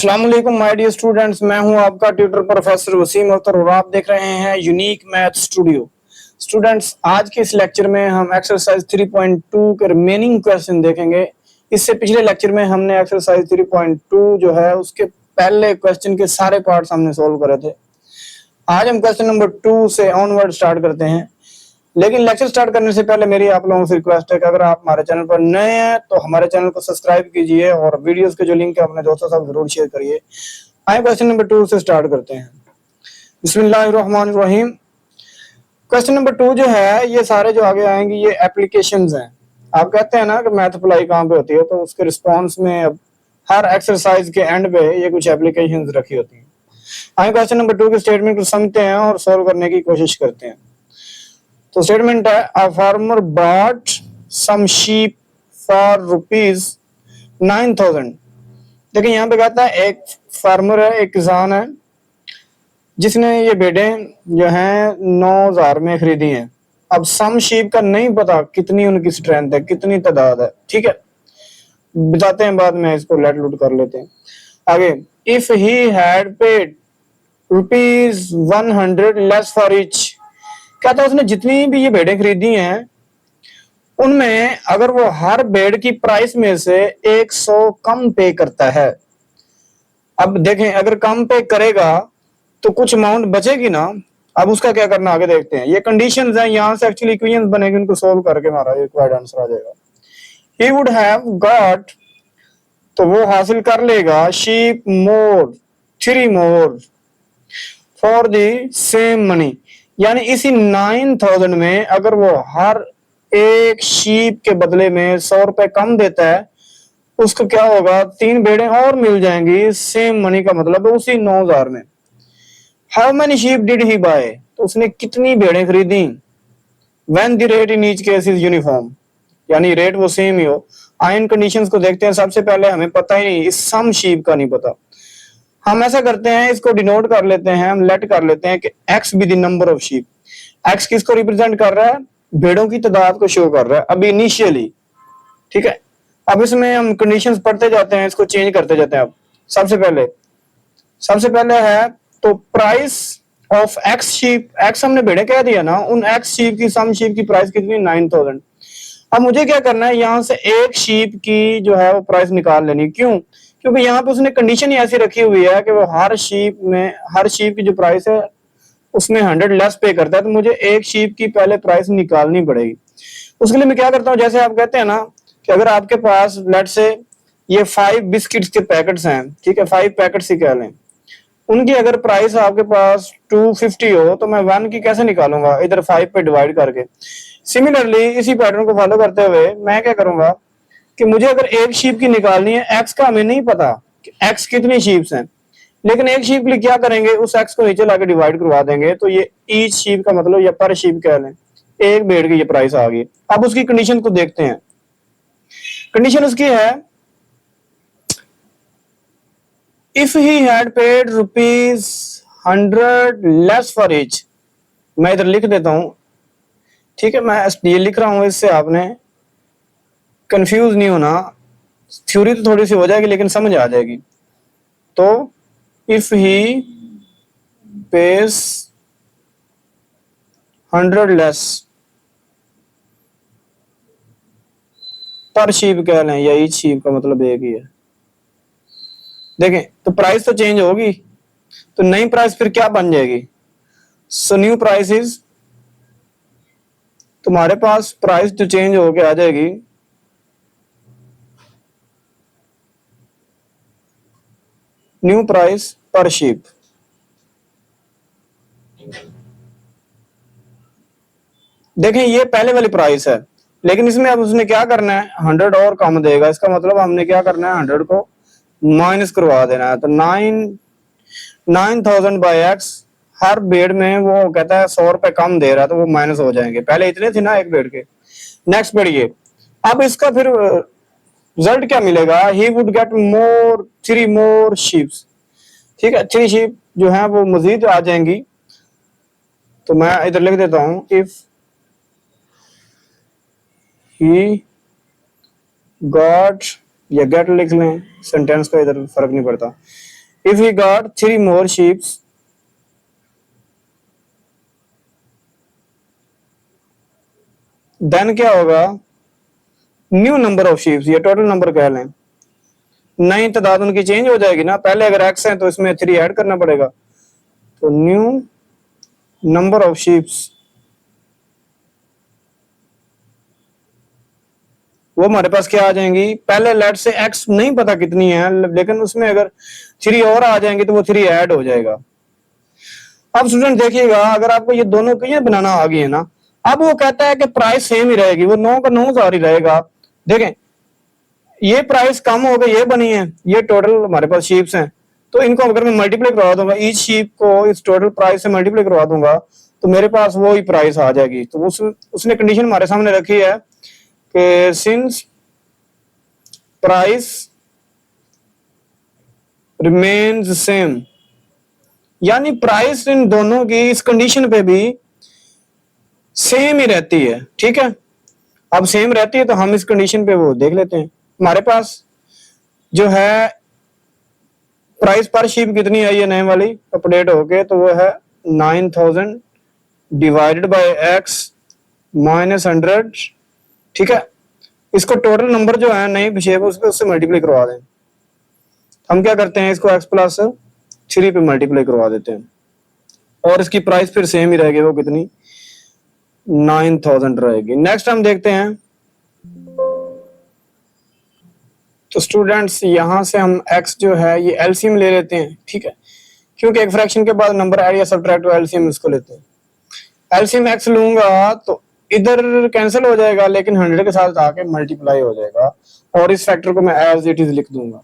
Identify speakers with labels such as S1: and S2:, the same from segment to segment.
S1: अस्सलाम वालेकुम my dear students, मैं हूं आपका ट्यूटर प्रोफेसर वसीम अख्तर और आप देख रहे हैं यूनिक मैथ स्टूडियो। स्टूडेंट्स, आज के इस लेक्चर में हम एक्सरसाइज 3.2 के रिमेनिंग क्वेश्चन देखेंगे। इससे पिछले लेक्चर में हमने एक्सरसाइज 3.2 जो है उसके पहले क्वेश्चन के सारे पार्ट्स हमने सोल्व करे थे। आज हम क्वेश्चन नंबर 2 से ऑनवर्ड स्टार्ट करते हैं। लेकिन लेक्चर स्टार्ट करने से पहले मेरी आप लोगों से रिक्वेस्ट है कि अगर आप हमारे चैनल पर नए हैं तो हमारे चैनल को सब्सक्राइब कीजिए और वीडियोस के जो लिंक है अपने दोस्तों के साथ जरूर शेयर करिए। आइए क्वेश्चन नंबर 2 से स्टार्ट करते हैं। बिस्मिल्लाहिर्रहमानिर्रहीम। क्वेश्चन नंबर 2 जो है, ये सारे जो आगे आएंगे ये एप्लीकेशंस हैं। आप कहते हैं ना कि मैथ अप्लाई कहाँ पे होती है, तो उसके रिस्पॉन्स में अब हर एक्सरसाइज के एंड पे ये कुछ एप्लीकेशंस रखी होती हैं। आइए क्वेश्चन नंबर 2 के स्टेटमेंट को समझते हैं और सोल्व करने की कोशिश करते हैं। तो स्टेटमेंट है, a farmer bought some sheep for ₹9,000। देखिए यहाँ पे कहता है एक फार्मर है, एक किसान है जिसने ये भेड़ें जो हैं 9,000 में खरीदी हैं। अब सम शीप का नहीं पता कितनी उनकी स्ट्रेंथ है, कितनी तादाद है। ठीक है, बताते हैं बाद में, इसको लेट लूट कर लेते हैं आगे। If he had paid ₹100 less for each. कहता है उसने जितनी भी ये भेड़ें खरीदी हैं उनमें अगर वो हर भेड़ की प्राइस में से 100 कम पे करता है। अब देखें, अगर कम पे करेगा तो कुछ अमाउंट बचेगी ना। अब उसका क्या करना आगे देखते हैं। ये कंडीशंस हैं, यहां से एक्चुअली इक्वेशंस बनेगी, उनको सोल्व करके हमारा रिक्वायर्ड आंसर आ जाएगा। ही वुड हैव गॉट, तो वो हासिल कर लेगा, sheep more 3 more for the same money. यानी इसी 9,000 में अगर वो हर एक शीप के बदले में 100 रुपए कम देता है, उसको क्या होगा, 3 भेड़ें और मिल जाएंगी सेम मनी का मतलब है उसी 9,000 में। How many sheep did he buy, तो उसने कितनी भेड़ें खरीदी। When the rate in each case is uniform, यानी रेट वो सेम ही हो। आइन कंडीशंस को देखते हैं। सबसे पहले हमें पता ही नहीं, इस सम शीप का नहीं पता। हम ऐसा करते हैं, इसको डिनोट कर लेते हैं, हम लेट कर लेते हैं कि x be the number of sheep. x किसको रिप्रेजेंट कर रहा है, भेड़ों की तादाद को शो कर रहा है अभी इनिशियली। ठीक है, अब इसमें हम कंडीशंस पढ़ते जाते हैं, इसको चेंज करते जाते हैं। अब सबसे पहले है तो price of x sheep. x हमने भेड़े कह दिया ना, उन x शीप की, सम शीप की प्राइस कितनी, 9,000। अब मुझे क्या करना है, यहां से एक शीप की जो है वो प्राइस निकाल लेनी। क्यों? क्योंकि यहाँ पे उसने कंडीशन ही ऐसी रखी हुई है कि वो हर शीप की जो प्राइस है उसमें 100 लेस पे करता है। तो मुझे एक शीप की पहले प्राइस निकालनी पड़ेगी। उसके लिए मैं क्या करता हूँ, जैसे आप कहते हैं ना कि अगर आपके पास लेट से ये 5 बिस्किट्स के पैकेट्स हैं, ठीक है, 5 पैकेट्स ही कह लें, उनकी अगर प्राइस आपके पास 250 हो तो मैं 1 की कैसे निकालूंगा, इधर 5 पे डिवाइड करके। सिमिलरली इसी पैटर्न को फॉलो करते हुए मैं क्या करूंगा कि मुझे अगर एक शीप की निकालनी है, एक्स का हमें नहीं पता कि एक्स कितनी शीप्स हैं, लेकिन एक शीप के लिए क्या करेंगे, उस एक्स को नीचे लाके डिवाइड करवा देंगे। तो ये ईच शीप का मतलब या पर शीप कह लें, एक भेड़ की ये प्राइस आ गई। अब उसकी कंडीशन को देखते हैं। कंडीशन उसकी है, if he had paid ₹100 less for each. मैं इधर लिख देता हूं, ठीक है, मैं ये लिख रहा हूं, इससे आपने कंफ्यूज नहीं होना। थ्योरी तो थोड़ी सी हो जाएगी लेकिन समझ आ जाएगी। तो इफ ही पेज 100 लेस पर शीप कह लें या ईच शीप का मतलब एक ही है। देखें तो प्राइस तो चेंज होगी, तो नई प्राइस फिर क्या बन जाएगी। सो न्यू प्राइस इज, तुम्हारे पास प्राइस जो चेंज होके आ जाएगी, न्यू प्राइस पर शीप। देखें ये पहले वाली प्राइस है, लेकिन इसमें अब उसने क्या करना है, 100 और कम देगा। इसका मतलब हमने क्या करना है, 100 को माइनस करवा देना है। तो 9,000 बाय एक्स, हर भेड़ में वो कहता है 100 रुपए कम दे रहा है, तो वो माइनस हो जाएंगे। पहले इतने थे ना एक भेड़ के। नेक्स्ट बढ़िए, अब इसका फिर रिजल्ट क्या मिलेगा, he would get 3 more sheeps. ठीक है, 3 शीप जो है वो मजीद आ जाएंगी। तो मैं इधर लिख देता हूं, इफ ही गॉट, या गेट लिख लें, सेंटेंस का इधर फर्क नहीं पड़ता। If he got 3 more sheep, then क्या होगा, न्यू नंबर ऑफ शीप्स, ये टोटल नंबर कह लें, नई तादाद उनकी चेंज हो जाएगी ना, पहले अगर x है तो इसमें 3 ऐड करना पड़ेगा, तो न्यू नंबर ऑफ शीप्स वो हमारे पास क्या आ जाएंगी, पहले लेट से x नहीं पता कितनी है, लेकिन उसमें अगर 3 और आ जाएंगे तो वो 3 ऐड हो जाएगा। अब स्टूडेंट देखिएगा, अगर आपको ये दोनों क्लियर बनाना आ गई है ना, अब वो कहता है कि प्राइस सेम ही रहेगी, वो 9 का 9 जारी रहेगा। देखें ये प्राइस कम हो गई, ये बनी है, ये टोटल हमारे पास शीप्स हैं, तो इनको अगर मैं मल्टीप्लाई करवा दूंगा, ईच शीप को इस टोटल प्राइस से मल्टीप्लाई करवा दूंगा तो मेरे पास वो ही प्राइस आ जाएगी। तो उसने कंडीशन हमारे सामने रखी है कि सिंस प्राइस रिमेन्स सेम, यानी प्राइस इन दोनों की इस कंडीशन पे भी सेम ही रहती है। ठीक है, अब सेम रहती है तो हम इस कंडीशन पे वो देख लेते हैं। हमारे पास जो है प्राइस पर शीप कितनी आई है नए वाली अपडेट होके, तो वो है 9000 डिवाइडेड बाय x माइनस 100। ठीक है, इसको टोटल नंबर जो है नई शेप उससे मल्टीप्लाई करवा दें। हम क्या करते हैं, इसको x प्लस 3 पे मल्टीप्लाई करवा देते हैं और इसकी प्राइस फिर सेम ही रहेगी, वो कितनी 9000 रहेगी। नेक्स्ट हम देखते हैं, तो स्टूडेंट्स यहां से हम x जो है ये एलसीएम ले लेते हैं। ठीक है, क्योंकि एक फ्रैक्शन के बाद नंबर ऐड या सब्ट्रैक्ट तो एलसीएम इसको लेते हैं। एलसीएम x लूंगा तो इधर कैंसिल हो जाएगा, लेकिन 100 के साथ आके मल्टीप्लाई हो जाएगा और इस फैक्टर को मैं एज इट इज लिख दूंगा।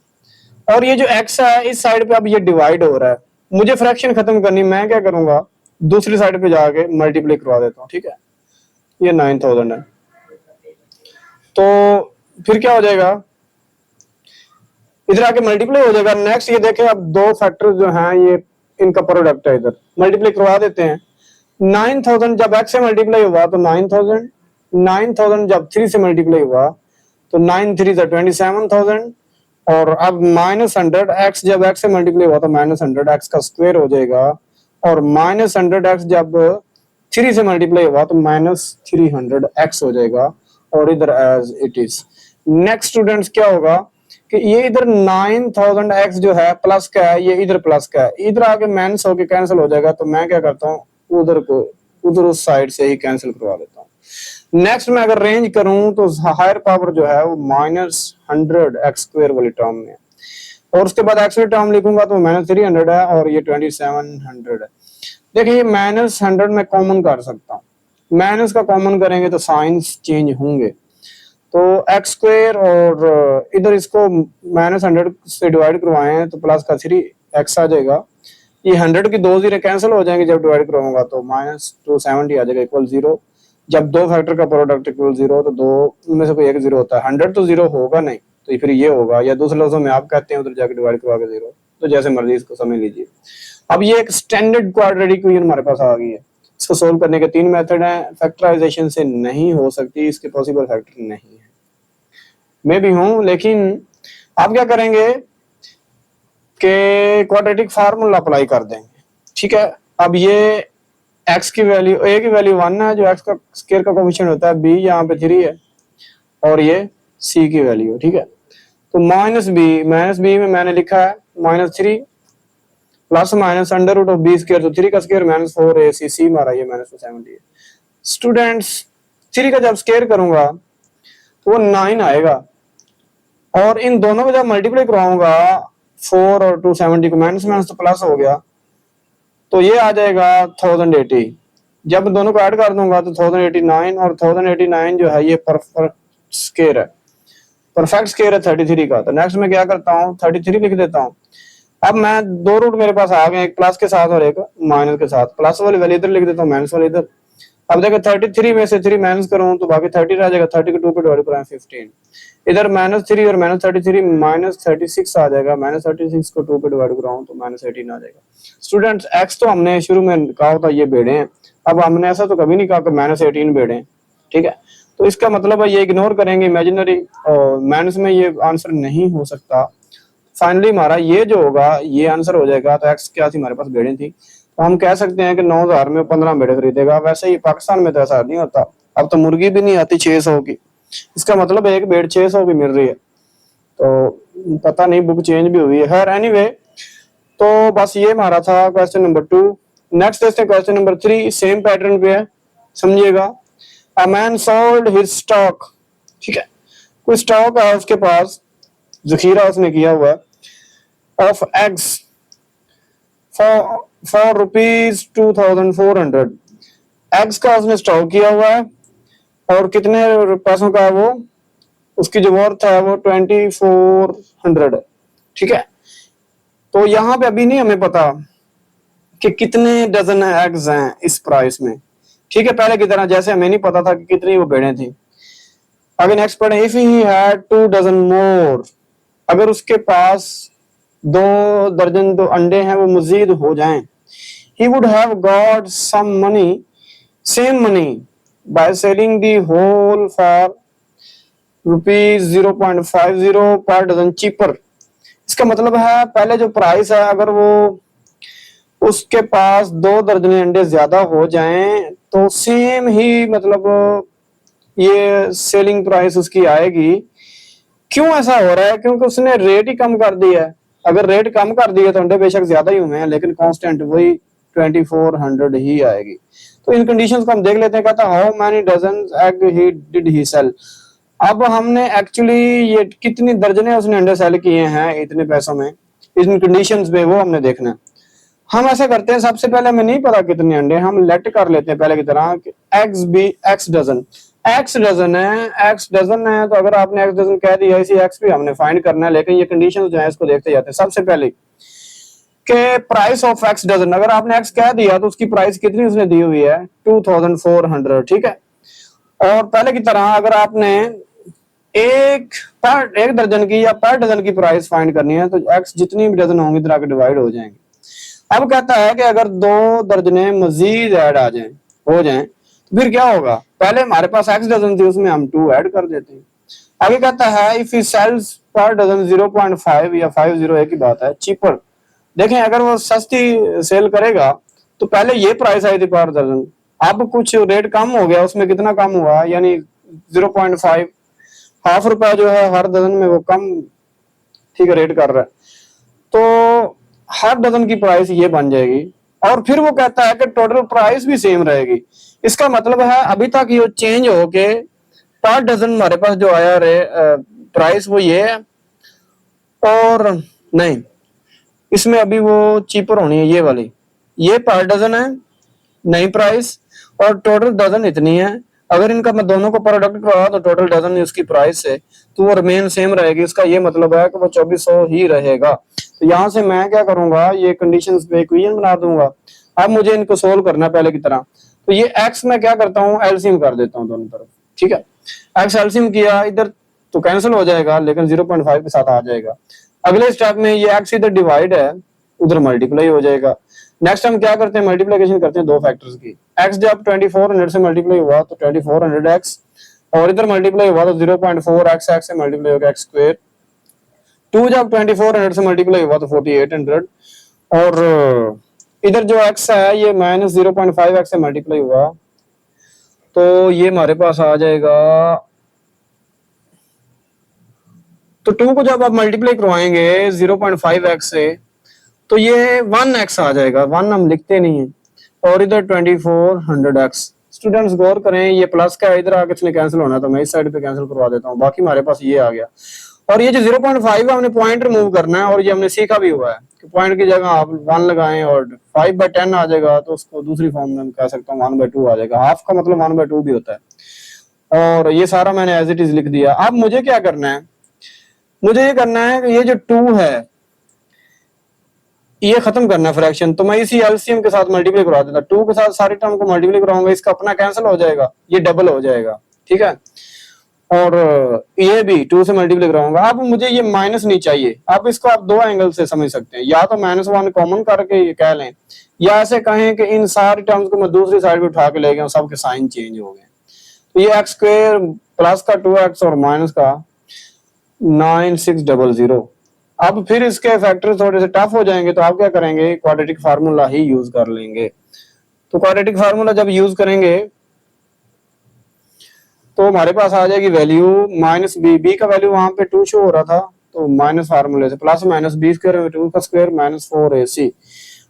S1: और ये जो x है इस साइड पे अब ये डिवाइड हो रहा है, मुझे फ्रैक्शन खत्म करनी, मैं क्या करूंगा दूसरी साइड पे जाके मल्टीप्लाई करवा देता हूँ। ठीक है, ये 9000 है, तो फिर क्या हो जाएगा, इधर आके मल्टीप्लाई हो जाएगा। नेक्स्ट ये देखें, अब दो फैक्टर जो हैं ये इनका प्रोडक्ट है, इधर मल्टीप्लाई करवा देते हैं। 9000 जब x से मल्टीप्लाई हुआ तो 9000, 9000 जब 3 से मल्टीप्लाई हुआ तो 9 3 से 27000, और अब माइनस 100 x जब x से मल्टीप्लाई हुआ तो माइनस 100 x का स्क्वायर हो जाएगा, और माइनस 100 x जब 3 से मल्टीप्लाई हुआ तो माइनस 300 x हो जाएगा, और इधर as it is. Next students क्या होगा कि ये इधर 9000 x जो है प्लस का है, ये इधर प्लस का है, इधर आके माइनस होके कैंसिल हो जाएगा, तो मैं क्या करता हूँ उधर उस साइड से ही कैंसिल करवा देता हूँ। नेक्स्ट मैं अगर रेंज करूं तो हायर पावर जो है वो माइनस 100 एक्स स्क्वायर वाली टर्म में है, और उसके बाद एक्स वाली टर्म लिखूंगा तो माइनस 300 है और ये 2700 है। देखिए माइनस 100 में कॉमन कर सकता हूँ, माइनस का कॉमन करेंगे तो साइंस चेंज होंगे, तो एक्स स्क्वायर और इधर इसको माइनस 100 से डिवाइड करवाएं तो प्लस का 3x आ जाएगा, ये 100 की 2 जीरो कैंसिल हो जाएंगे जब डिवाइड करवाऊंगा तो माइनस 270 आ जाएगा इक्वल 0। जब दो फैक्टर का प्रोडक्ट इक्वल 0 तो दो में से कोई एक 0 होता है, 100 तो 0 होगा नहीं, तो फिर ये होगा, या दूसरे लफ्जों में आप कहते हैं उधर जाकर डिवाइड करवा के 0, तो जैसे मर्जी इसको समझ लीजिए। अब ये एक स्टैंडर्ड क्वाड्रेटिक इक्वेशन हमारे पास आ गई है, इसको सोल्व करने के 3 मेथड हैं, फैक्टराइजेशन से नहीं हो सकती, इसके पॉसिबल फैक्टर नहीं है, मैं भी हूं, लेकिन आप क्या करेंगे कि क्वाड्रेटिक फार्मूला अप्लाई कर देंगे। ठीक है, अब ये x की वैल्यू, a की वैल्यू 1 है, जो x का स्क्वायर का कोएफिशिएंट होता है, b यहाँ पे 3 है, और ये c की वैल्यू। ठीक है, तो माइनस b में मैंने लिखा है -3 plus minus under root of b square, तो 3 का स्क्वायर -4ac, c मारा ये -270 है। स्टूडेंट्स 3 का जब स्क्वायर करूंगा तो वो 9 आएगा, और इन दोनों को जब मल्टीप्लाई करवाऊंगा 4 और 270 को माइनस माइनस तो प्लस हो गया, तो ये आ जाएगा 1080। जब दोनों को ऐड कर दूंगा तो 1089, और 1089 जो है ये परफेक्ट स्क्वायर है, परफेक्ट स्क्वायर है 33 का। तो नेक्स्ट में क्या करता हूँ 33 लिख देता हूँ। अब मैं दो रूट मेरे पास आ गए, एक प्लस के साथ और एक माइनस के साथ, प्लस वाली वैल्यू इधर लिख देता हूँ, माइनस वाली इधर। अब देखो 33 में से 3 माइनस करूं तो बाकी 30 रह जाएगा, 30 को 2 पे डिवाइड कराएं 15, इधर -3 और -33 -36 आ जाएगा, -36 को 2 पे डिवाइड कराऊं तो -18 आ जाएगा। स्टूडेंट्स x तो हमने शुरू में कहा था ये बेड़े हैं, अब हमने ऐसा तो कभी नहीं कहा कि -18 बेड़े हैं। ठीक है, तो इसका मतलब है ये इग्नोर करेंगे इमेजिनरी, और माइनस में ये आंसर नहीं हो सकता, फाइनली हमारा ये जो होगा ये आंसर हो जाएगा। तो एक्स क्या थी हमारे पास, भेड़ें थी, तो हम कह सकते हैं कि 9,000 में 15 भेड़े खरीदेगा। वैसे ही पाकिस्तान में तो ऐसा नहीं होता, अब तो मुर्गी भी नहीं आती 600 की, इसका मतलब एक भेड़ 600 की मिल रही है। तो पता नहीं बुक चेंज भी हुई है, खैर एनीवे। तो बस ये हमारा था क्वेश्चन नंबर 2। नेक्स्ट देखते हैं क्वेश्चन नंबर 3, सेम पैटर्न पे है, समझिएगा। A man sold his stock, ठीक है, कोई स्टॉक है उसके पास, जखीरा उसने किया हुआ of eggs for rupees 2,400। Eggs का उसने स्टॉक किया हुआ है और कितने पैसों का है वो, उसकी जो वर्थ है वो 2,400 है, ठीक है। तो यहाँ पे अभी नहीं हमें पता कि कितने डजन एग्स हैं इस प्राइस में, ठीक है। पहले की तरह जैसे हमें नहीं पता था कि कितनी वो भेड़ें थी। आगे नेक्स्ट पढ़े, इफ ही हैड 2 डजन मोर, अगर उसके पास 2 दर्जन जो अंडे हैं वो मजीद हो जाएं, he would have got some money, same money by selling the whole for rupees 0.50 per dozen cheaper। इसका मतलब है पहले जो प्राइस है अगर वो उसके पास 2 दर्जन अंडे ज्यादा हो जाएं तो सेम ही मतलब ये सेलिंग प्राइस उसकी आएगी। क्यों ऐसा हो रहा है, क्योंकि उसने रेट ही कम कर दिया है। अगर रेट कम कर दिया तो अंडे बेशक ज्यादा ही हुए हैं लेकिन कांस्टेंट वही 2,400 ही आएगी। तो इन कंडीशंस को हम देख लेते हैं। कहता how many dozen egg he did he sell. अब हमने एक्चुअली ये कितनी दर्जने उसने अंडे सेल किए हैं इतने पैसों में, इन कंडीशंस में वो हमने देखना है। हम ऐसा करते हैं, सबसे पहले हमें नहीं पता कितने अंडे, हम लेट कर लेते हैं पहले की तरह x b x dozen, x dozen है, एक्स डजन है। तो अगर आपने एक्स डजन कह दिया, इसी एक्स भी हमने फाइंड करना है, लेकिन ये कंडीशन जो है इसको देखते जाते हैं। सबसे पहले के प्राइस ऑफ एक्स डजन, अगर आपने एक्स कह दिया तो उसकी प्राइस कितनी उसने दी हुई है 2,400, ठीक है। और पहले की तरह अगर आपने एक दर्जन की या पर डजन की प्राइस फाइंड करनी है तो एक्स जितनी भी डजन होंगी इधर आके डिवाइड हो जाएंगे। अब कहता है कि अगर 2 दर्जने मजीद ऐड आ जाएं हो जाएं तो फिर क्या होगा, पहले हमारे पास एक्स डजन थी उसमें हम 2 ऐड कर देते हैं। आगे कहता है if he sells per dozen 0.5 या 50, एक ही बात है, चीपर। देखें अगर वो सस्ती सेल करेगा तो पहले ये प्राइस आई थी पर दर्जन, अब कुछ रेट कम हो गया, उसमें कितना कम हुआ, यानी 0.5, हाफ रुपया जो है हर डजन में वो कम, ठीक है, रेट कर रहा है। तो हर डजन की प्राइस ये बन जाएगी। और फिर वो कहता है कि टोटल प्राइस भी सेम रहेगी। इसका मतलब है अभी तक ये चेंज हो के पर डजन हमारे पास जो आया प्राइस वो ये है, और नहीं इसमें अभी वो चीपर होनी है ये वाली, ये पर डजन है नई प्राइस और टोटल डजन इतनी है। अगर इनका मैं दोनों को प्रोडक्ट करवा तो टोटल डजन उसकी प्राइस है तो वो रिमेन सेम रहेगी। इसका ये मतलब है कि वो 2,400 ही रहेगा। तो यहाँ से मैं क्या करूंगा, ये कंडीशंस पे इक्वेशन बना दूंगा। अब मुझे इनको सोल्व करना है पहले की तरह। तो ये एक्स मैं क्या करता हूँ, एलसीएम कर देता हूँ दोनों तरफ, ठीक है। एक्स एलसीएम किया, इधर तो कैंसिल हो जाएगा लेकिन 0.5 के साथ आ जाएगा। अगले स्टेप में ये एक्स इधर डिवाइड है उधर मल्टीप्लाई हो जाएगा। नेक्स्ट हम क्या करते हैं, मल्टीप्लिकेशन करते हैं 2 फैक्टर्स की। एक्स जब 2,400 से मल्टीप्लाई हुआ तो 2,400 एक्स, और इधर मल्टीप्लाई हुआ तो 0.4 एक्स, एक्स से मल्टीप्लाई होगा एक्स स्क्वायर। 2 जब 2,400 से मल्टीप्लाई हुआ तो 4,800, और इधर जो x है ये माइनस 0.5 एक्स से मल्टीप्लाई हुआ तो ये हमारे पास आ जाएगा। तो 2 को जब आप मल्टीप्लाई करवाएंगे 0.5 एक्स से तो ये 1 एक्स आ जाएगा, 1 हम लिखते नहीं है, और इधर 2,400 एक्स। स्टूडेंट्स गौर करें ये प्लस का इधर आके इसने कैंसिल होना है तो मैं इस साइड पे कैंसिल करवा देता हूँ, बाकी हमारे पास ये आ गया। और ये जो 0.5 है हमने पॉइंट रिमूव करना है, और ये हमने सीखा भी हुआ है कि पॉइंट की जगह आप 1 लगाएं और 5/10 आ जाएगा तो उसको दूसरी फॉर्म में हम कह सकता हूँ 1/2 आ जाएगा। हाफ का मतलब 1/2 भी होता है। और ये सारा मैंने एज इट इज लिख दिया। अब मुझे क्या करना है, मुझे ये करना है कि ये जो 2 है ये खत्म करना है फ्रैक्शन, तो मैं इसी एलसीएम के साथ मल्टीप्लाई करवा देता। 2 के साथ सारी टर्म को मल्टीप्लाई कराऊंगा, इसका अपना कैंसिल हो जाएगा, ये डबल हो जाएगा, ठीक है। और ये भी 2 से मल्टीप्लाई कराऊंगा। अब मुझे ये माइनस नहीं चाहिए। अब इसको आप 2 एंगल से समझ सकते हैं, या तो -1 कॉमन करके ये कह लें, या ऐसे कहें कि इन सारी टर्म्स को मैं दूसरी साइड पे उठा के ले गया, सबके साइन चेंज हो गए। तो ये एक्स स्क्वायर प्लस का 2x और माइनस का 9,600, अब फिर इसके फैक्टर थोड़े से टफ हो जाएंगे तो आप क्या करेंगे, क्वाड्रेटिक फार्मूला ही यूज कर लेंगे। तो क्वाड्रेटिक फार्मूला जब यूज करेंगे तो हमारे पास आ जाएगी वैल्यू माइनस बी, बी का वैल्यू वहां पे 2 शो हो रहा था, तो माइनस फार्मूले से प्लस माइनस बी स्क्वायर में 2 का स्क्वायर माइनस 4ac,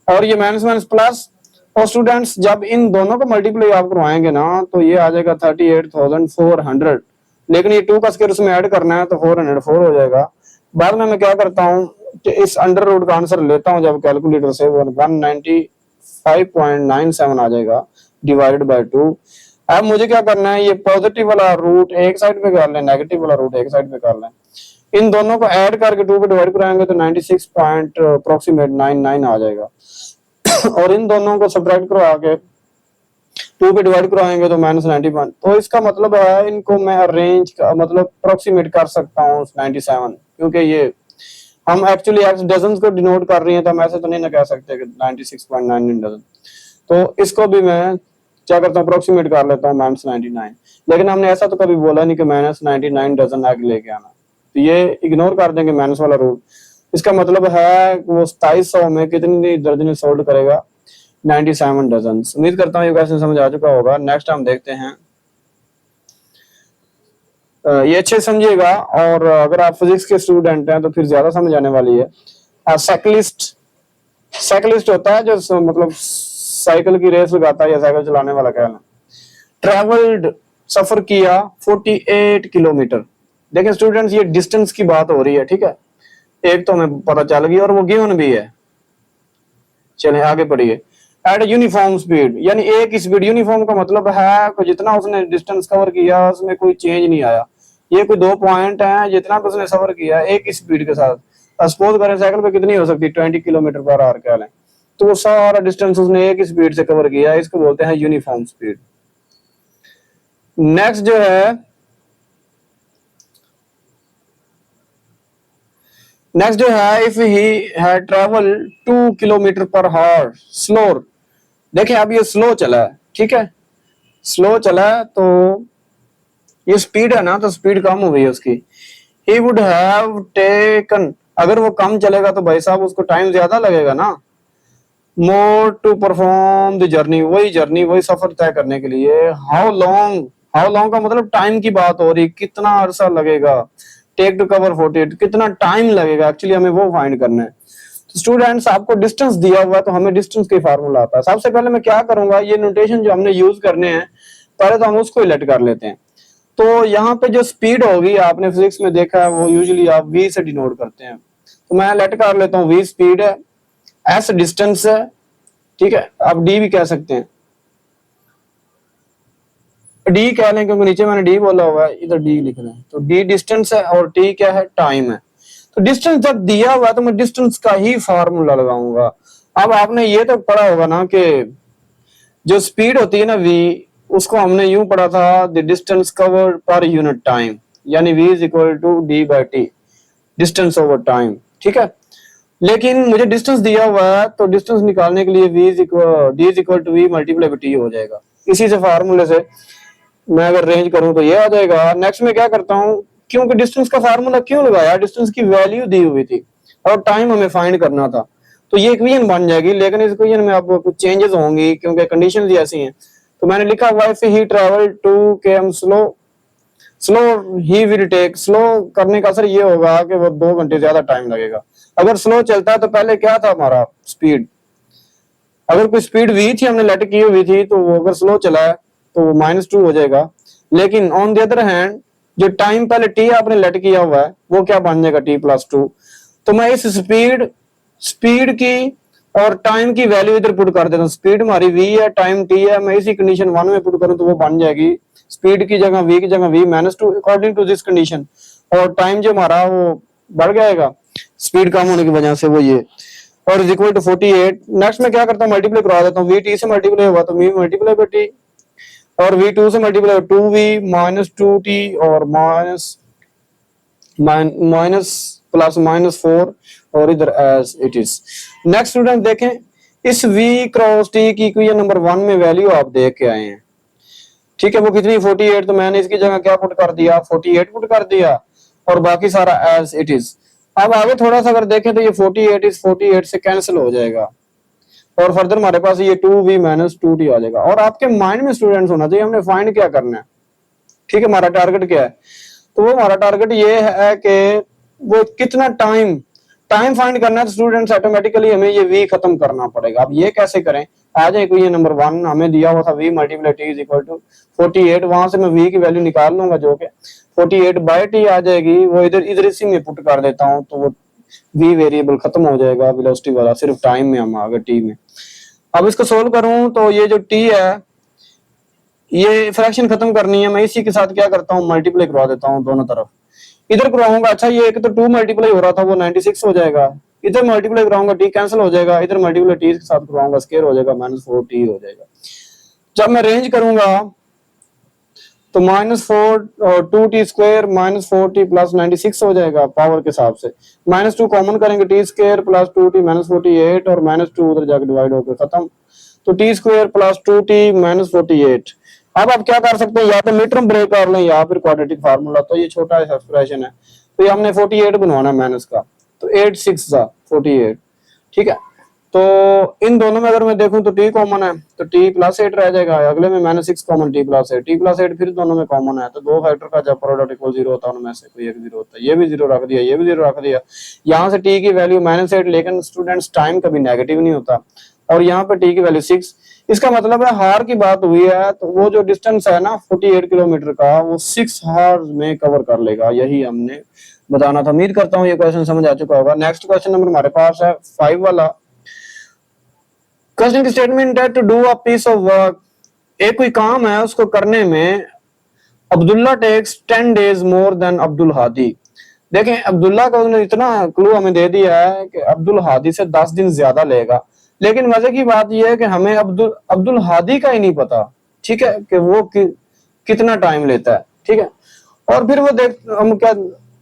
S1: और ये माइनस माइनस प्लस। और स्टूडेंट्स जब इन दोनों को मल्टीप्लाई आप करवाएंगे ना तो ये आ जाएगा 38,400, लेकिन ये 2 का स्क्वायर उसमें ऐड करना है तो 404 हो जाएगा। बाद में मैं क्या करता हूँ कि इस अंडर रूट का आंसर लेता हूँ जब कैलकुलेटर से, 195.97 आ जाएगा डिवाइडेड बाय 2। अब मुझे क्या करना है, ये पॉजिटिव वाला रूट एक साइड पे कर लें, नेगेटिव वाला रूट एक साइड पे कर लें, इन दोनों को ऐड करके 2 पे डिवाइड कराएंगे तो 96 पॉइंट अप्रोक्सीमेट 99 आ जाएगा। और इन दोनों को सब्ट्रैक्ट करवा के 2 पे डिवाइड कराएंगे तो -91। तो इसका मतलब है इनको मैं अरेंज का मतलब अप्रोक्सीमेट कर सकता हूँ 97, क्योंकि ये हम एक्चुअली एक्स डजन्स को डिनोट कर रही हैं तो हम ऐसे तो नहीं ना कह सकते कि 96.99 डजन। तो इसको भी मैं क्या करता हूँ, अप्रोक्सीमेट कर लेता हूँ -99, लेकिन हमने ऐसा तो कभी बोला नहीं कि -99 डजन एग लेके आना, तो ये इग्नोर कर देंगे माइनस वाला रूट। इसका मतलब है वो 2700 में कितनी दर्जन सोल्ड करेगा, 97 डजन। उम्मीद करता हूँ ये क्वेश्चन समझ आ चुका होगा। नेक्स्ट हम देखते हैं, ये अच्छे समझिएगा, और अगर आप फिजिक्स के स्टूडेंट हैं तो फिर ज्यादा समझ आने वाली है। साइकिलिस्ट, साइकिलिस्ट होता है जो मतलब साइकिल की रेस लगाता है या साइकिल चलाने वाला कहना। ट्रेवल्ड, सफर किया 48 किलोमीटर। देखिए स्टूडेंट्स ये डिस्टेंस की बात हो रही है, ठीक है, एक तो हमें पता चल गई और वो गिवन भी है। चलिए आगे पढ़िए। एट यूनिफॉर्म स्पीड, यानी एक ही स्पीड, यूनिफॉर्म का मतलब है कि जितना उसने डिस्टेंस कवर किया उसमें कोई चेंज नहीं आया। ये कोई 2 पॉइंट हैं, जितना भी उसने सफर किया एक ही स्पीड के साथ। सपोज करें साइकिल पे कितनी हो सकती है, 20 किलोमीटर पर आवर कह लें, तो वो सारा डिस्टेंस उसने एक ही स्पीड से कवर किया, इसको बोलते हैं यूनिफॉर्म स्पीड। नेक्स्ट जो है, नेक्स्ट जो है, इफ ही है ट्रेवल 2 किलोमीटर पर आवर स्लोर। देखिए अब ये स्लो चला है, ठीक है, स्लो चला है तो ये स्पीड है ना, तो स्पीड कम हो गई है उसकी। ही वुड हैव टेकन, अगर वो कम चलेगा तो भाई साहब उसको टाइम ज्यादा लगेगा ना, more to perform the journey, वही जर्नी वही सफर तय करने के लिए। हाउ लॉन्ग, हाउ लॉन्ग का मतलब टाइम की बात हो रही, कितना अरसा लगेगा। टेक टू कवर 48, कितना टाइम लगेगा, एक्चुअली हमें वो फाइंड करना है। तो स्टूडेंट्स आपको डिस्टेंस दिया हुआ है तो हमें डिस्टेंस का फार्मूला आता है। सबसे पहले मैं क्या करूंगा, ये नोटेशन जो हमने यूज करने हैं पहले तो हम उसको ही लेट कर लेते हैं। तो यहाँ पे जो स्पीड होगी आपने फिजिक्स में देखा है वो यूजुअली आप v से डिनोट करते हैं, तो मैं लेट कर लेता हूँ v स्पीड है, s डिस्टेंस है, ठीक है, आप d भी कह सकते हैं, d कह लें क्योंकि नीचे मैंने d बोला हुआ है, इधर d लिख रहे हैं, तो d डिस्टेंस है और t क्या है, टाइम है। तो डिस्टेंस जब दिया हुआ है तो मैं डिस्टेंस का ही फार्मूला लगाऊंगा। अब आपने ये तो पढ़ा होगा ना कि जो स्पीड होती है ना v, उसको हमने यूं पढ़ा था the distance covered per unit time, यानी v is equal to d/t, distance over time, ठीक है। लेकिन मुझे डिस्टेंस दिया हुआ है तो डिस्टेंस निकालने के लिए d is equal to v multiply by t हो जाएगा। इसी से फार्मूले से मैं अगर रेंज करूं तो ये आ जाएगा। नेक्स्ट में क्या करता हूं, क्योंकि डिस्टेंस का फार्मूला क्यों लगाया, डिस्टेंस की वैल्यू दी हुई थी और टाइम हमें फाइंड करना था, तो ये इक्वेशन बन जाएगी। लेकिन इस इक्वेशन में अब कुछ चेंजेस होंगी क्योंकि कंडीशंस ऐसी हैं, तो मैंने लिखा हुआ है he travel 2 km slow, slow he will take, slow करने का असर ये होगा कि वो 2 घंटे ज्यादा टाइम लगेगा। अगर स्लो चलता है तो पहले क्या था हमारा स्पीड, अगर कोई स्पीड v थी हमने लेट की हुई थी, तो वो अगर स्लो चला है तो वो -2 हो जाएगा। लेकिन ऑन द अदर हैंड जो टाइम पहले t आपने लेट किया हुआ है वो क्या बन जाएगा, t+2। तो मैं इस स्पीड की और टाइम की वैल्यू इधर पुट कर देता हूँ। स्पीड हमारी v है, टाइम t है, मैं इसी कंडीशन 1 में पुट करूँ तो वो बन जाएगी स्पीड की जगह v की जगह v -2 according to this condition, और टाइम जो हमारा वो बढ़ जाएगा स्पीड कम होने की वजह से, वो ये, और इज इक्वल टू 48। नेक्स्ट में क्या करता हूँ, मल्टीप्लाई करवा देता हूँ, v t से मल्टीप्लाई हुआ तो v मल्टीप्लाई बाय t, और v2 से मल्टीप्लाई 2v -2t और माइनस प्लस -4 और इधर as it is. Next student देखें, इस v क्रॉस t की इक्वेशन नंबर 1 में वैल्यू आप देख के आए हैं, ठीक है, वो कितनी 48, तो मैंने इसकी जगह क्या पुट कर दिया, 48 पुट कर दिया और बाकी सारा एज इट इज। अब आगे थोड़ा सा अगर देखें तो ये 48 इस 48 से कैंसिल हो जाएगा और फर्दर हमारे पास ये 2v माइनस 2t आ जाएगा। और आपके माइंड में स्टूडेंट्स होना चाहिए हमने फाइंड क्या करना है, ठीक है, हमारा टारगेट क्या है। तो वो हमारा टारगेट ये है कि वो कितना टाइम फाइंड करना है। तो स्टूडेंट्स ऑटोमेटिकली हमें ये v खत्म करना पड़ेगा। अब ये कैसे करें, आ जाए कोई ये नंबर 1 हमें दिया हुआ था v multiply t is equal to 48, वहां से मैं v की वैल्यू निकाल लूंगा जो कि 48 बाय t आ जाएगी, वो इधर इसी में पुट कर देता हूँ तो वो v वेरिएबल खत्म हो जाएगा वेलोसिटी वाला, सिर्फ टाइम में हम आ गए t में। अब इसको सोल्व करूं तो ये जो t है ये फ्रैक्शन खत्म करनी है, मैं इसी के साथ क्या करता हूँ मल्टीप्लाई करवा देता हूँ दोनों तरफ, इधर करवाऊंगा। अच्छा ये एक तो 2 मल्टीप्लाई हो रहा था वो 96 हो जाएगा, इधर मल्टीप्लाई कराऊंगा t कैंसिल हो जाएगा, इधर मल्टीप्लाई t के साथ करवाऊंगा स्क्वायर हो जाएगा -4t हो जाएगा। जब मैं रेंज करूंगा तो -4 और 2t स्क्वायर -4t प्लस 96 हो जाएगा पावर के हिसाब से, -2 कॉमन करेंगे t स्क्वायर प्लस 2t -48 और -2 उधर जाकर डिवाइड होकर खत्म, तो t स्क्वायर प्लस 2t -48। अब आप क्या कर सकते हैं, या तो मिड टर्म ब्रेक कर लें या फिर क्वाड्रेटिक फार्मूला। तो ये छोटा एक्सप्रेशन है तो ये हमने 48 बनवाना है माइनस का, तो 8 6 48, ठीक है। तो इन दोनों में अगर मैं देखूं तो t कॉमन है तो t प्लस 8 रह जाएगा, अगले में -6 common t plus 8, t plus 8 फिर दोनों में कॉमन है तो दो फैक्टर का जब प्रोडक्ट इक्वल 0 होता है उनमें से कोई एक 0 होता है, ये भी 0 रख दिया, ये भी 0 रख दिया। यहाँ से t की वैल्यू -8, लेकिन स्टूडेंट्स टाइम कभी नेगेटिव नहीं होता, और यहाँ पे t की वैल्यू 6, इसका मतलब है हार की बात हुई है तो वो जो डिस्टेंस है ना 48 किलोमीटर का वो 6 हार्स में कवर कर लेगा, यही हमने बताना था। उम्मीद करता हूँ ये क्वेश्चन समझ आ चुका होगा। नेक्स्ट क्वेश्चन नंबर हमारे पास है 5 वाला। क्वेश्चन की स्टेटमेंट है to do a piece of work, एक कोई काम है उसको करने में Abdullah takes 10 days more than Abdul Hadi. देखें अब्दुल्ला का उसने इतना क्लू हमें दे दिया है कि अब्दुल हादी से 10 दिन ज्यादा लेगा, लेकिन मजे की बात यह है कि हमें अब्दुल हादी का ही नहीं पता, ठीक है, कि वो कितना टाइम लेता है, ठीक है। और फिर वो देख हम क्या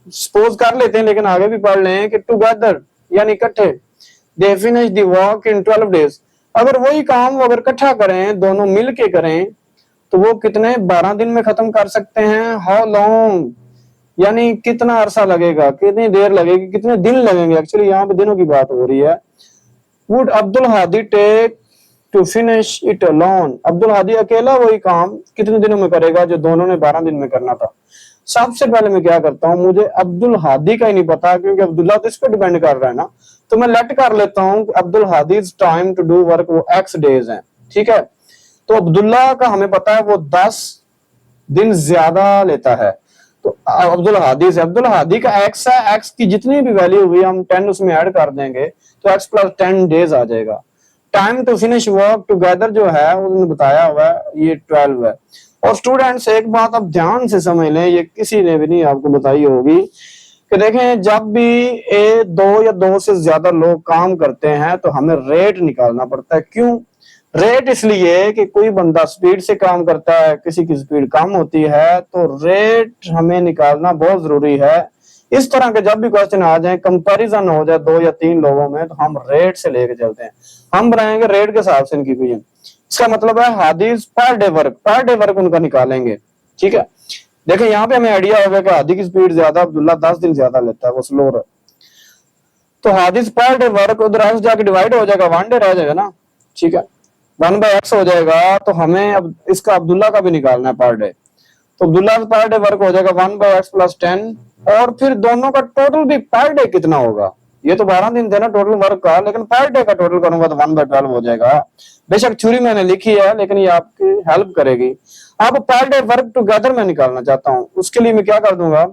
S1: सपोज कर लेते हैं, लेकिन आगे भी पढ़ लें कि टुगेदर यानी इकट्ठे they finish the work in 12 days. अगर वही काम वो अगर इकट्ठा करें, दोनों मिल के करें तो वो कितने 12 दिन में खत्म कर सकते हैं। हाउ लॉन्ग यानी कितना अरसा लगेगा, कितनी देर लगेगी, कितने दिन लगेंगे, एक्चुअली यहाँ पे दिनों की बात हो रही है। Would Abdul Hadi take to finish it alone, Abdul Hadi अकेला वही काम कितने दिनों में करेगा जो दोनों ने 12 दिन में करना था। सबसे पहले मैं क्या करता हूं, मुझे अब्दुल हादी का ही नहीं पता क्योंकि अब्दुल्ला तो इस पर डिपेंड कर रहा है ना, तो मैं लेट कर लेता हूं Abdul Hadi's time to do work वो x डेज है, ठीक है। तो अब्दुल्ला का हमें पता है वो 10 दिन ज्यादा लेता है, तो अब्दुल हादी का x है, x की जितनी भी वैल्यू हुई हम 10 उसमें ऐड कर देंगे तो x प्लस 10 डेज आ जाएगा। Time to finish work together जो है उन्होंने बताया हुआ है ये 12 है। और स्टूडेंट्स एक बात आप ध्यान से समझ लें, ये किसी ने भी नहीं आपको बताई होगी कि देखें जब भी दो या दो से ज्यादा लोग काम करते हैं तो हमें रेट निकालना पड़ता है। क्यों रेट? इसलिए कि कोई बंदा स्पीड से काम करता है, किसी की स्पीड कम होती है, तो रेट हमें निकालना बहुत जरूरी है। इस तरह के जब भी क्वेश्चन आ जाए, कंपैरिजन हो जाए 2 या 3 लोगों में, तो हम रेट से लेके चलते हैं, हम बनाएंगे रेट के हिसाब से इनकी क्वेश्चन। इसका मतलब है हादीज पर डे वर्क उनका निकालेंगे, ठीक है। देखिए यहाँ पे हमें आइडिया होगा कि हादी की स्पीड ज्यादा, अब्दुल्ला 10 दिन ज्यादा लेता है, वो स्लो है, तो हादीज पर डे वर्क उधर एक्स जाके डिवाइड हो जाएगा, 1 डे रह जाएगा ना, ठीक है, 1/x हो जाएगा। तो हमें अब इसका अब्दुल्ला का भी निकालना है पर डे, तो अब्दुल्ला पर डे वर्क हो जाएगा 1/x प्लस 10, और फिर दोनों का टोटल भी पर डे कितना होगा। ये तो 12 दिन थे ना टोटल वर्क का, लेकिन पर डे का टोटल करूंगा तो 1/12 हो जाएगा। बेशक थ्योरी मैंने लिखी है लेकिन ये आपकी हेल्प करेगी। अब पर डे वर्क टुगेदर में निकालना चाहता हूं, उसके लिए मैं क्या कर दूंगा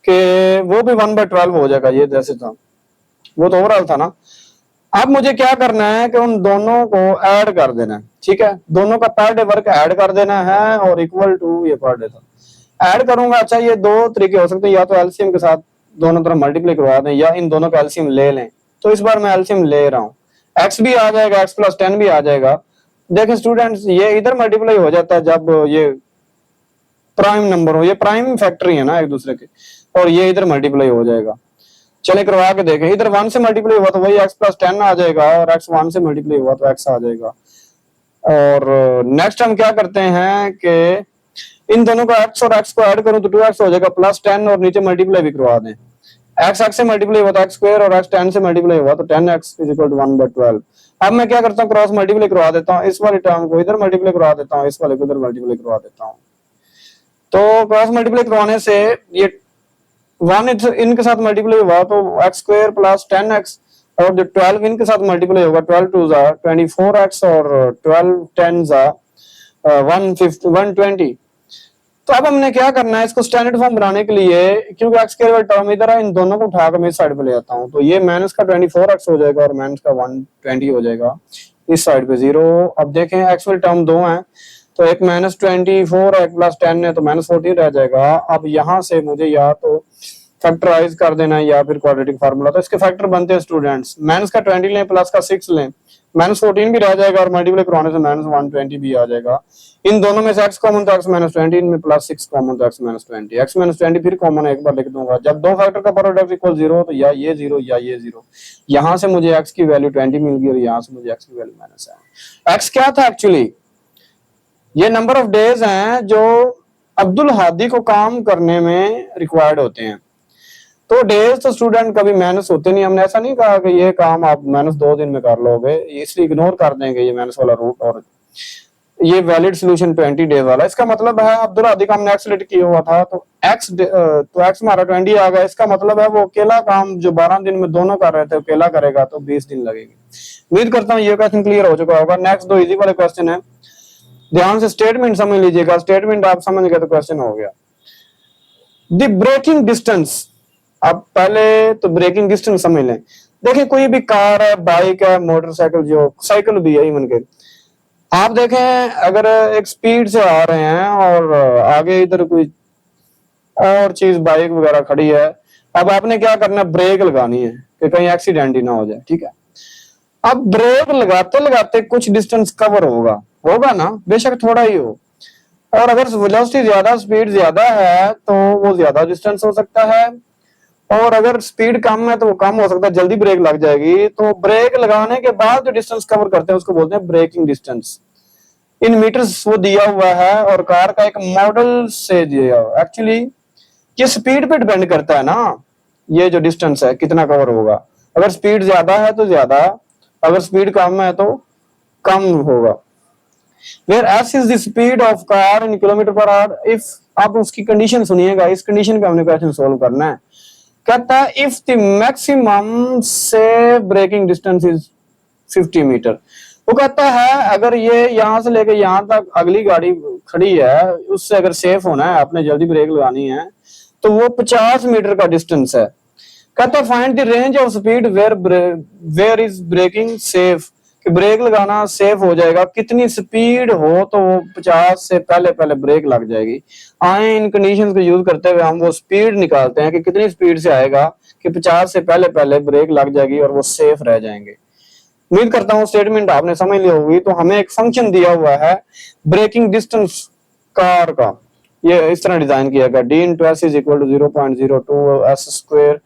S1: कि वो भी 1/12 हो जाएगा, ये जैसे था वो तो ओवरऑल था ना। अब मुझे क्या करना है कि उन दोनों को ऐड कर देना है, ठीक है, दोनों का पर डे वर्क ऐड कर देना है और इक्वल टू ये पर डे था ऐड करूंगा। अच्छा ये दो तरीके हो सकते हैं, या तो एलसीएम के साथ दोनों तरफ मल्टीप्लाई करवा दें या इन दोनों का एलसीएम ले लें। तो इस बार मैं एलसीएम ले रहा हूँ, एक्स भी आ जाएगा, एक्स प्लस 10 भी आ जाएगा। देखें स्टूडेंट्स ये इधर मल्टीप्लाई हो जाता है जब ये प्राइम नंबर हो, ये प्राइम फैक्टरी है ना एक दूसरे के, और ये इधर मल्टीप्लाई हो जाएगा। चले करवा के देखें, इधर 1 से मल्टीप्लाई हुआ तो वही x प्लस 10 आ जाएगा, और x 1 से मल्टीप्लाई हुआ तो x आ जाएगा। और नेक्स्ट हम क्या करते हैं कि इन दोनों का x और x को ऐड करूं तो 2x हो जाएगा प्लस 10, और नीचे मल्टीप्लाई भी करवा दें एक्स एक्स से मल्टीप्लाई हुआ तो एक्स स्क्वायर और एक्स 10 से मल्टीप्लाई हुआ तो 10x इज इक्वल टू 1/12। अब मैं क्या करता हूँ, क्रॉस मल्टीप्लाई करवा देता हूँ, इस वाले टर्म को इधर मल्टीप्लाई करवा देता हूँ, इस वाले को इधर मल्टीप्लाई करवा देता हूँ। तो क्रॉस मल्टीप्लाई करवाने से ये 1 इनके साथ मल्टीप्लाई हुआ तो एक्स स्क्वायर प्लस 10x, और जो 12 इनके साथ मल्टीप्लाई होगा 12 2 24x और 12 10 120। तो अब हमने क्या करना है, इसको स्टैंडर्ड फॉर्म बनाने के लिए, क्योंकि एक्स स्क्वायर वाला टर्म इधर है, इन दोनों को उठाकर मैं इस साइड पे ले आता हूँ, तो ये माइनस का 24x हो जाएगा और माइनस का 120 हो जाएगा इस साइड पे 0। अब देखें एक्स वाले टर्म दो हैं, तो एक -24 है प्लस 10 है तो -14 रह जाएगा। अब यहाँ से मुझे या तो फैक्टराइज कर देना है या फिर क्वाड्रेटिक फार्मूला, तो इसके फैक्टर बनते हैं स्टूडेंट्स, माइनस का 20 लें प्लस का 6 लें, -14 भी रह जाएगा और मल्टीप्लाई करवाने से -120 भी आ जाएगा। इन दोनों में से x कॉमन तो x -20, इनमें प्लस 6 कॉमन तो x -20, x -20 फिर कॉमन एक बार लिख दूंगा। जब दो फैक्टर का प्रोडक्ट इक्वल 0 तो या ये 0 या ये 0। यहाँ से मुझे x की वैल्यू 20 मिल गई और यहाँ से मुझे x की वैल्यू माइनस है। x क्या था एक्चुअली, ये नंबर ऑफ डेज हैं जो अब्दुल हादी को काम करने में रिक्वायर्ड होते हैं। तो डेज तो स्टूडेंट कभी माइनस होते नहीं, हमने ऐसा नहीं कहा कि ये काम आप -2 दिन में कर लोगे, इसलिए इग्नोर कर देंगे ये माइनस वाला रूट, और ये वैलिड सोल्यूशन 20 डेज वाला। इसका मतलब है अब्दुल हादी का हमने एक्सलेट किया हुआ था तो x हमारा 20 आ गया, इसका मतलब है वो अकेला काम जो 12 दिन में दोनों कर रहे थे अकेला करेगा तो 20 दिन लगेंगे। उम्मीद करता हूँ ये क्वेश्चन क्लियर हो चुका होगा। नेक्स्ट दो इजी वाले क्वेश्चन है, ध्यान से स्टेटमेंट समझ लीजिएगा, स्टेटमेंट आप समझ गए तो क्वेश्चन हो गया। द ब्रेकिंग डिस्टेंस, आप पहले तो ब्रेकिंग डिस्टेंस समझ लें। देखिए कोई भी कार है, बाइक है, मोटरसाइकिल, जो साइकिल भी है इवन के, आप देखें अगर एक स्पीड से आ रहे हैं और आगे इधर कोई और चीज बाइक वगैरह खड़ी है, अब आपने क्या करना है, ब्रेक लगानी है कि कहीं एक्सीडेंट ही ना हो जाए, ठीक है। अब ब्रेक लगाते लगाते कुछ डिस्टेंस कवर होगा ना, बेशक थोड़ा ही हो, और अगर वेलोसिटी ज्यादा, स्पीड ज्यादा है तो वो ज्यादा डिस्टेंस हो सकता है, और अगर स्पीड कम है तो वो कम हो सकता है, जल्दी ब्रेक लग जाएगी। तो ब्रेक लगाने के बाद जो डिस्टेंस कवर करते हैं उसको बोलते हैं ब्रेकिंग डिस्टेंस। इन मीटर्स वो दिया हुआ है और कार का एक मॉडल से दिया हुआ। एक्चुअली ये स्पीड पे डिपेंड करता है ना, ये जो डिस्टेंस है कितना कवर होगा। अगर स्पीड ज्यादा है तो ज्यादा, अगर स्पीड कम है तो कम होगा। Where s is the speed of car in kilometre per hour, if आप उसकी कंडीशन सुनिएगा, इस कंडीशन पे हमने क्वेश्चन सोल्व करना है। कहता है इफ द मैक्सिमम से ब्रेकिंग डिस्टेंस इज 50 मीटर, वो कहता है अगर ये यहाँ से लेके यहाँ तक अगली गाड़ी खड़ी है, उससे अगर सेफ होना है, आपने जल्दी ब्रेक लगानी है, तो वो 50 मीटर का डिस्टेंस है। कहता है find the range of speed where is braking safe, कि ब्रेक लगाना सेफ हो जाएगा, कितनी स्पीड हो तो वो 50 से पहले पहले ब्रेक लग जाएगी। आए इन कंडीशंस को यूज करते हुए हम वो स्पीड निकालते हैं कि कितनी स्पीड से आएगा कि 50 से पहले पहले ब्रेक लग जाएगी और वो सेफ रह जाएंगे। उम्मीद करता हूँ स्टेटमेंट आपने समझ लिया होगी। तो हमें एक फंक्शन दिया हुआ है ब्रेकिंग डिस्टेंस कार का, ये इस तरह डिजाइन किया गया, d into s is equal to 0.02 s square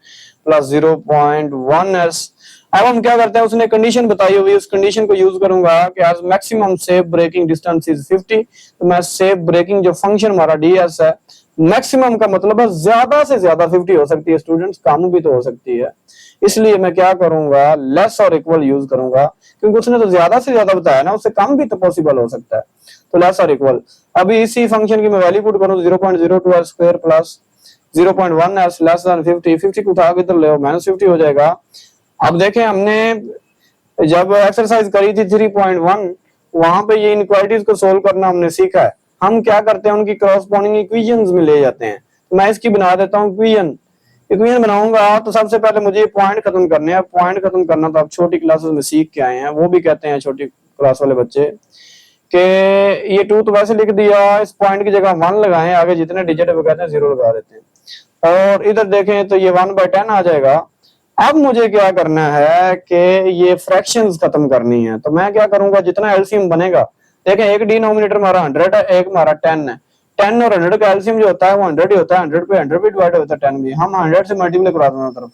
S1: plus 0.1 s। अब हम क्या करते हैं, उसने कंडीशन बताई हुई, उस कंडीशन को यूज करूंगा कि आज maximum safe braking distance is 50, तो मैं सेफ ब्रेकिंग जो फंक्शन हमारा ds है, मैक्सिमम का मतलब है ज्यादा से ज्यादा 50 हो सकती है स्टूडेंट्स, कम भी तो हो सकती है, इसलिए मैं क्या करूंगा, लेस और इक्वल यूज करूंगा, क्योंकि उसने तो ज्यादा से ज्यादा बताया ना, उससे कम भी तो पॉसिबल हो सकता है, तो लेस और इक्वल। अभी इसी फंक्शन की मैं वैल्यू पुट करूं 0.02 s square plus 0.1 s less than 50, 50 को उठा के इधर ले आओ, -50 हो जाएगा। अब देखें हमने जब एक्सरसाइज करी थी 3.1, वहां पे ये इनइक्वालिटीज को सोल्व करना हमने सीखा है। हम क्या करते हैं, उनकी क्रॉसपोंडिंग इक्वेशंस में ले जाते हैं। तो मैं इसकी बना देता हूँ इक्वेशन बनाऊंगा, तो सबसे पहले मुझे पॉइंट खत्म करने हैं। पॉइंट खत्म करना तो आप छोटी क्लासेस में सीख के आए हैं, वो भी कहते हैं छोटी क्लास वाले बच्चे कि ये 2 तो वैसे लिख दिया, इस पॉइंट की जगह 1 लगाएं, आगे जितने डिजिट है वो कहते हैं 0 लगा देते हैं, और इधर देखें तो ये 1/10 आ जाएगा। अब मुझे क्या करना है कि ये फ्रैक्शंस खत्म करनी है, तो मैं क्या करूंगा, जितना एलसीएम बनेगा, देखें एक डिनोमिनेटर हमारा 100 है, एक हमारा 10 है, 10 और 100 का एलसीएम जो होता है वो 100 ही होता है, 100 पे 100 भी डिवाइड होता है 10 भी, हम 100 से मल्टीप्लाई करा दोनों तरफ,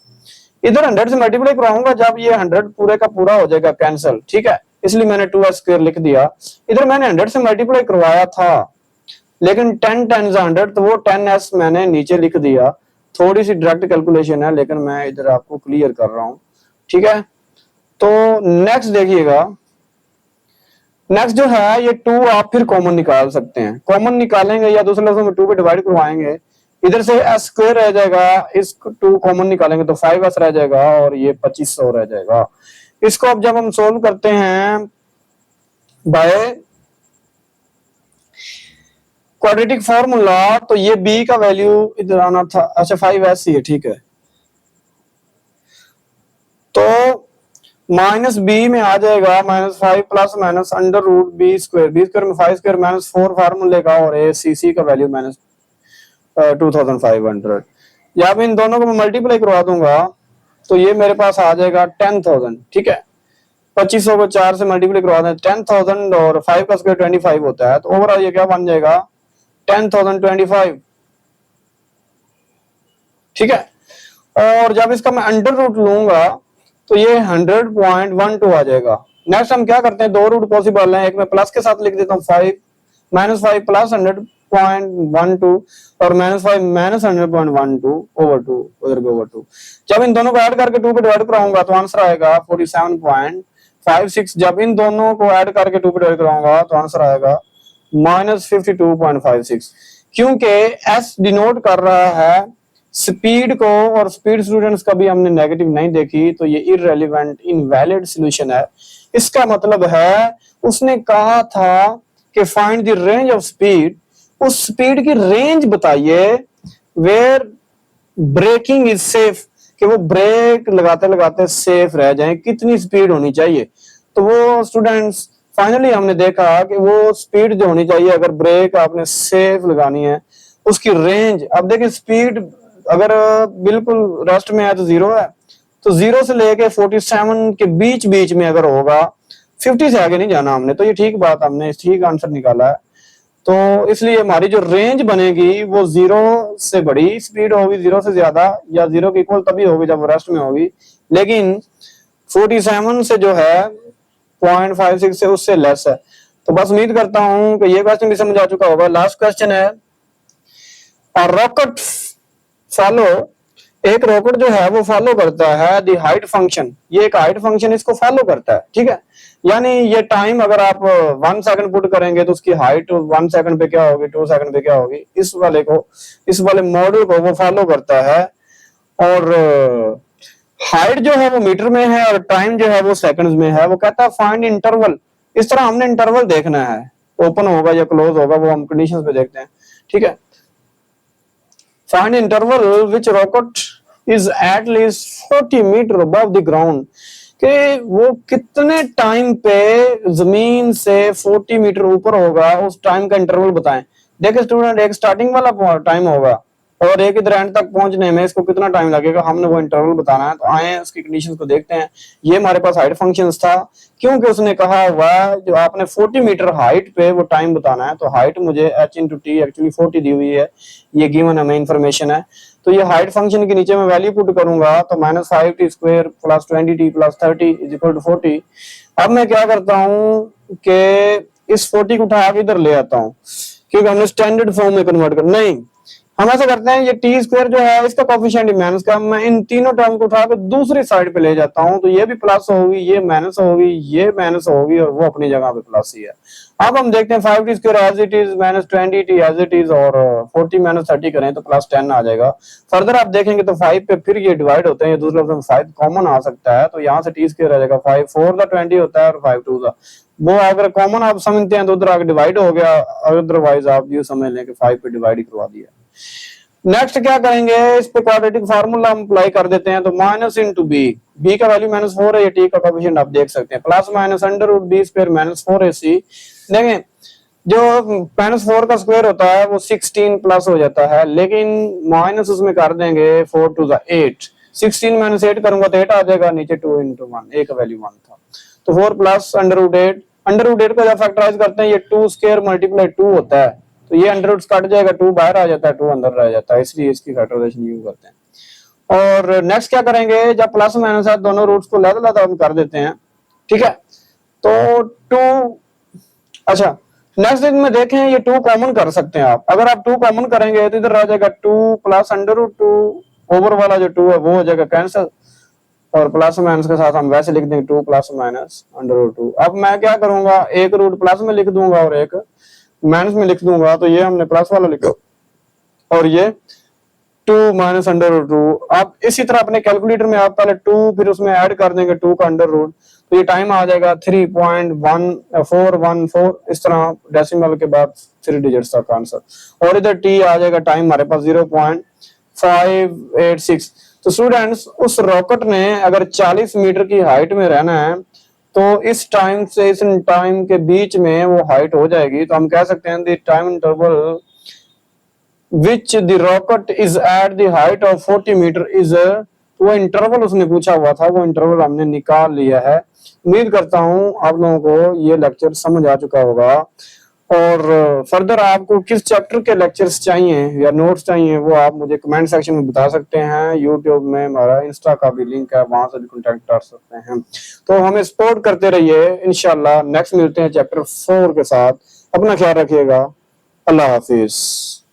S1: इधर 100 से मल्टीप्लाई कराऊंगा, जब ये 100 पूरे का पूरा हो जाएगा कैंसिल, ठीक है, इसलिए मैंने 2s स्क्वायर लिख दिया। इधर मैंने 100 से मल्टीप्लाई करवाया था, लेकिन 10 10 100, तो वो 10s मैंने नीचे लिख दिया, थोड़ी सी डायरेक्ट कैलकुलेशन है, लेकिन मैं इधर आपको क्लियर कर रहा हूं, ठीक है। तो नेक्स्ट देखिएगा, नेक्स्ट जो है ये 2 आप फिर कॉमन निकाल सकते हैं। कॉमन निकालेंगे या दूसरे लफ्जों में 2 पे डिवाइड करवाएंगे, इधर से s स्क्वायर रह जाएगा, इस 2 कॉमन निकालेंगे तो 5s रह जाएगा और ये 2500 रह जाएगा। इसको अब जब हम सोल्व करते हैं बाय क्वाड्रेटिक फॉर्मूला, तो ये b का वैल्यू इधर आना था, अच्छा 5s ही है, ठीक है। तो माइनस बी में आ जाएगा -5 plus minus under root b square में 5 स्क्वायर -4 फार्मूले का, और ए सी सी का वैल्यू -2500। जब इन दोनों को मैं मल्टीप्लाई करवा दूंगा तो ये मेरे पास आ जाएगा 10,000, ठीक है। 2500 को 4 से मल्टीप्लाई करवा दें 10,000 और 5 का स्क्वायर 25 होता है, तो ओवरऑल ये क्या बन जाएगा 10,025, ठीक है। और जब इसका मैं अंडर रूट लूंगा तो ये 100.12 आ जाएगा। नेक्स्ट हम क्या करते हैं, 2 रूट पॉसिबल है, एक में प्लस के साथ लिख देता हूँ 5 -5 प्लस 100.12 और -5 -100.12 ओवर 2 उधर भी ओवर 2। जब इन दोनों को ऐड करके 2 पे डिवाइड कराऊंगा तो आंसर आएगा 47.56। जब इन दोनों को ऐड करके 2 पे डिवाइड कराऊंगा तो आंसर आएगा -52.56, क्योंकि s डिनोट कर रहा है स्पीड को, और स्पीड स्टूडेंट्स कभी हमने नेगेटिव नहीं देखी, तो ये इररेलेवेंट इनवैलिड सॉल्यूशन है। इसका मतलब है उसने कहा था कि find the range of speed, उस स्पीड की रेंज बताइए वेयर ब्रेकिंग इज सेफ, कि वो ब्रेक लगाते लगाते सेफ रह जाएं, कितनी स्पीड होनी चाहिए। तो वो स्टूडेंट्स फाइनली हमने देखा कि वो स्पीड जो होनी चाहिए अगर ब्रेक आपने सेफ लगानी है, उसकी रेंज, अब देखिए स्पीड अगर बिल्कुल रेस्ट में है तो 0 है, तो 0 से लेके 47 के बीच बीच में अगर होगा, 50 से आगे नहीं जाना हमने, तो ये ठीक बात, हमने ठीक आंसर निकाला है। तो इसलिए हमारी जो रेंज बनेगी वो 0 से बड़ी स्पीड होगी, 0 से ज्यादा या 0 के इक्वल तभी होगी जब रेस्ट में होगी, लेकिन 47 से जो है 0.56 से उससे लेस है। तो बस उम्मीद करता हूं कि ये क्वेश्चन भी समझ आ चुका होगा। लास्ट क्वेश्चन है, रॉकेट फॉलो, एक रॉकेट जो है वो फॉलो करता है द हाइट फंक्शन, ये एक हाइट फंक्शन इसको फॉलो करता है, ठीक है। यानी ये टाइम अगर आप 1 सेकंड पुट करेंगे तो उसकी हाइट 1 सेकंड पे क्या होगी, 2 सेकंड पे क्या होगी, इस वाले मॉडल को वो फॉलो करता है। और हाइट जो है वो मीटर में है और टाइम जो है वो सेकंड्स में है। वो कहता है फाइंड इंटरवल, इस तरह हमने इंटरवल देखना है, ओपन होगा या क्लोज होगा वो हम कंडीशंस पे देखते हैं, ठीक है। Find interval which rocket is at least 40 metre above the ground, कि वो कितने टाइम पे जमीन से 40 मीटर ऊपर होगा, उस टाइम का इंटरवल बताएं। देखिए स्टूडेंट, एक स्टार्टिंग वाला टाइम होगा और एक इधर एंड तक पहुंचने में इसको कितना टाइम लगेगा, हमने वो इंटरवल बताना है। तो आए उसकी कंडीशंस को देखते हैं। ये हमारे पास हाइट फंक्शंस था, क्योंकि उसने कहा हुआ जो आपने 40 मीटर हाइट पे वो टाइम बताना है, तो हाइट मुझे h × t एक्चुअली 40 दी हुई है, ये गिवन हमें इंफॉर्मेशन है। तो ये हाइट फंक्शन के नीचे मैं वैल्यू पुट करूंगा तो -5t square plus 20t plus 30 is equal to 40। अब मैं क्या करता हूँ कि इस 40 को उठा के इधर ले आता हूँ, क्योंकि हमने स्टैंडर्ड फॉर्म में कन्वर्ट कर, नहीं हम ऐसा करते हैं, ये टी स्क्वायर जो है इसका कोफिशिएंट माइनस का, मैं इन तीनों टर्म को उठाकर दूसरी साइड पे ले जाता हूं, तो ये भी प्लस होगी, ये माइनस होगी, ये माइनस होगी और वो अपनी जगह पे प्लस ही है। अब हम देखते हैं 5t square as it is -20t as it is, और 40 - 30 करें तो +10 आ जाएगा। फर्दर आप देखेंगे तो 5 पे फिर ये डिवाइड होते हैं, दूसरे ऑप्शन 5 कॉमन आ सकता है, तो यहाँ से टी स्क्वायर आ जाएगा 5 4 दा 20 होता है और 5 2 दा, वो अगर कॉमन आप समझते हैं तो उधर आगे डिवाइड हो गया, अदरवाइज आप ये समझ लें कि 5 पे डिवाइड करवा दिया। नेक्स्ट क्या करेंगे, इस पे क्वाड्रेटिक फार्मूला हम अप्लाई कर देते हैं, तो माइनस इंटू बी का वैल्यू -4 है, ये टी का कोएफिशिएंट आप देख सकते हैं, plus minus under root b square -4ac। देखें जो -4 का स्क्वायर होता है वो 16 प्लस हो जाता है, लेकिन माइनस उसमें कर देंगे 4 टू द 8, 16 - 8 करूंगा तो 8 आ जाएगा, नीचे 2 × 1, ए का वैल्यू 1 था, तो 4 प्लस अंडर रूट 8 को जब फैक्टराइज करते हैं ये 2 स्क्वायर मल्टीप्लाई 2 होता है, तो ये अंडर रूट्स कट जाएगा, 2 बाहर आ जाता है, 2 अंदर रह जाता है, इसलिए इसकी फैक्टराइजेशन यूज करते हैं। और नेक्स्ट क्या करेंगे, जब प्लस माइनस है दोनों रूट्स को अलग-अलग हम कर देते हैं, ठीक है। तो 2, अच्छा नेक्स्ट में देखें ये 2 कॉमन कर सकते हैं आप, अगर आप 2 कॉमन करेंगे तो इधर आ जाएगा 2 प्लस अंडर रूट 2 ओवर वाला जो 2 है वो हो जाएगा कैंसिल, और प्लस माइनस के साथ हम वैसे लिख देंगे 2 प्लस माइनस अंडर रूट 2। अब मैं क्या करूंगा, एक रूट प्लस में लिख दूंगा और एक माइनस में लिख दूंगा, तो ये हमने प्लस वाला लिखा और ये 2 माइनस अंडर रूट 2। आप इसी तरह अपने कैलकुलेटर में आप पहले 2 फिर उसमें ऐड कर देंगे 2 का अंडर रूट, तो ये टाइम आ जाएगा 3.1414, इस तरह डेसिमल के बाद 3 डिजिट्स तक आंसर। और इधर टी आ जाएगा टाइम हमारे पास 0.586। तो स्टूडेंट्स उस रॉकेट ने अगर 40 मीटर की हाइट में रहना है तो इस टाइम से इस टाइम के बीच में वो हाइट हो जाएगी, तो हम कह सकते हैं the time interval which the rocket is at the height of 40 metre is वो इंटरवल उसने पूछा हुआ था, वो इंटरवल हमने निकाल लिया है। उम्मीद करता हूँ आप लोगों को ये लेक्चर समझ आ चुका होगा। और फर्दर आपको किस चैप्टर के लेक्चर्स चाहिए या नोट्स चाहिए वो आप मुझे कमेंट सेक्शन में बता सकते हैं। यूट्यूब में हमारा इंस्टा का भी लिंक है, वहां से भी कॉन्टेक्ट कर सकते हैं। तो हमें सपोर्ट करते रहिए, इंशाल्लाह नेक्स्ट मिलते हैं चैप्टर 4 के साथ। अपना ख्याल रखिएगा, अल्लाह हाफिज।